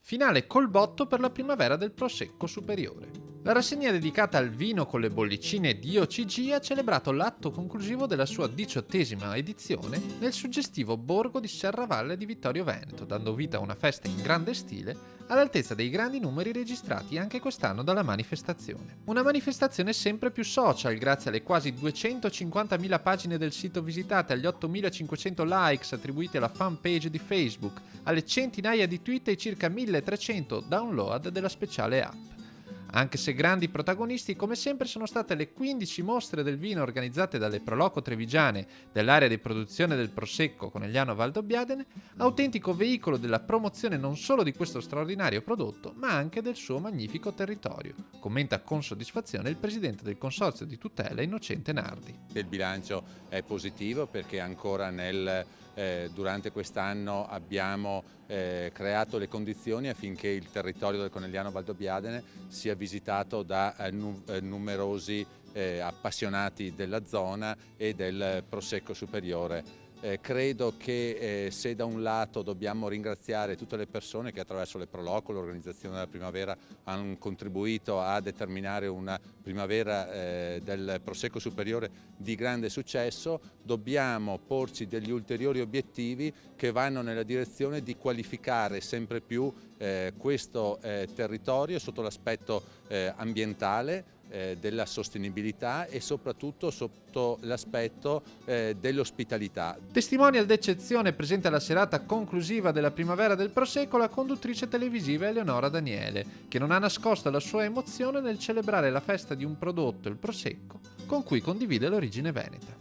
Finale col botto per la primavera del Prosecco Superiore. La rassegna dedicata al vino con le bollicine di OCG ha celebrato l'atto conclusivo della sua 18ª edizione nel suggestivo borgo di Serravalle di Vittorio Veneto, dando vita a una festa in grande stile all'altezza dei grandi numeri registrati anche quest'anno dalla manifestazione. Una manifestazione sempre più social grazie alle quasi 250.000 pagine del sito visitate, agli 8.500 likes attribuiti alla fanpage di Facebook, alle centinaia di tweet e ai circa 1.300 download della speciale app. Anche se grandi protagonisti, come sempre, sono state le 15 mostre del vino organizzate dalle Proloco Trevigiane dell'area di produzione del Prosecco Conegliano Valdobbiadene, autentico veicolo della promozione non solo di questo straordinario prodotto, ma anche del suo magnifico territorio, commenta con soddisfazione il presidente del Consorzio di Tutela Innocente Nardi. Il bilancio è positivo perché ancora durante quest'anno abbiamo creato le condizioni affinché il territorio del Conegliano Valdobbiadene sia visitato da numerosi appassionati della zona e del Prosecco Superiore. Credo che se da un lato dobbiamo ringraziare tutte le persone che attraverso le Proloco, l'organizzazione della primavera, hanno contribuito a determinare una primavera del Prosecco Superiore di grande successo, dobbiamo porci degli ulteriori obiettivi che vanno nella direzione di qualificare sempre più questo territorio sotto l'aspetto ambientale, della sostenibilità e soprattutto sotto l'aspetto dell'ospitalità. Testimonial d'eccezione presente alla serata conclusiva della primavera del Prosecco la conduttrice televisiva Eleonora Daniele, che non ha nascosto la sua emozione nel celebrare la festa di un prodotto, il Prosecco, con cui condivide l'origine veneta.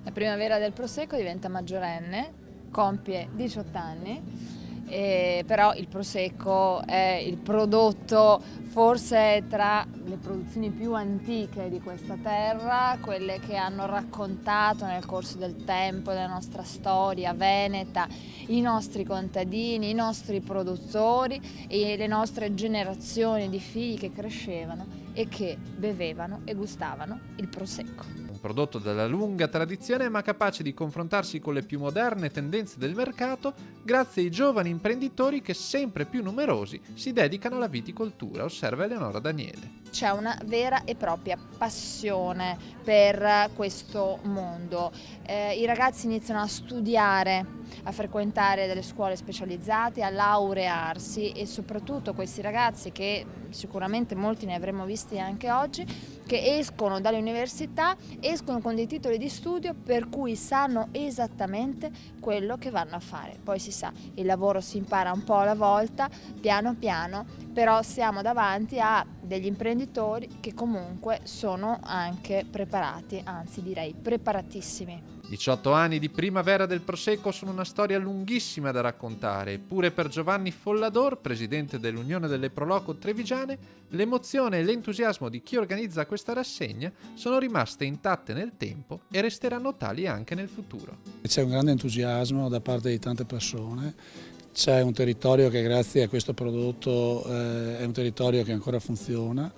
La primavera del Prosecco diventa maggiorenne, compie 18 anni. Però il Prosecco è il prodotto forse tra le produzioni più antiche di questa terra, quelle che hanno raccontato nel corso del tempo della nostra storia veneta i nostri contadini, i nostri produttori e le nostre generazioni di figli che crescevano e che bevevano e gustavano il Prosecco. Prodotto dalla lunga tradizione ma capace di confrontarsi con le più moderne tendenze del mercato grazie ai giovani imprenditori che sempre più numerosi si dedicano alla viticoltura, osserva Eleonora Daniele. C'è una vera e propria passione per questo mondo. I ragazzi iniziano a studiare, a frequentare delle scuole specializzate, a laurearsi e soprattutto questi ragazzi, che sicuramente molti ne avremo visti anche oggi, che escono dalle università, escono con dei titoli di studio per cui sanno esattamente quello che vanno a fare. Poi si sa, il lavoro si impara un po' alla volta, piano piano, però siamo davanti a degli imprenditori che comunque sono anche preparati, anzi direi preparatissimi. 18 anni di primavera del Prosecco sono una storia lunghissima da raccontare, eppure per Giovanni Follador, presidente dell'Unione delle Proloco Trevigiane, l'emozione e l'entusiasmo di chi organizza questa rassegna sono rimaste intatte nel tempo e resteranno tali anche nel futuro. C'è un grande entusiasmo da parte di tante persone, c'è un territorio che grazie a questo prodotto è un territorio che ancora funziona,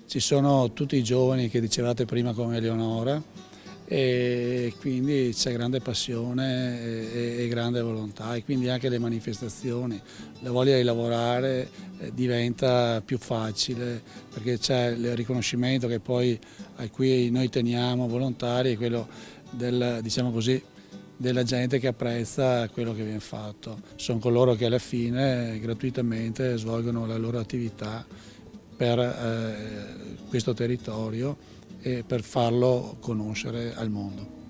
ci sono tutti i giovani che dicevate prima come Eleonora, e quindi c'è grande passione e grande volontà e quindi anche le manifestazioni, la voglia di lavorare diventa più facile perché c'è il riconoscimento che poi a cui noi teniamo volontari, quello diciamo così, della gente che apprezza quello che viene fatto. Sono coloro che alla fine gratuitamente svolgono la loro attività per questo territorio e per farlo conoscere al mondo.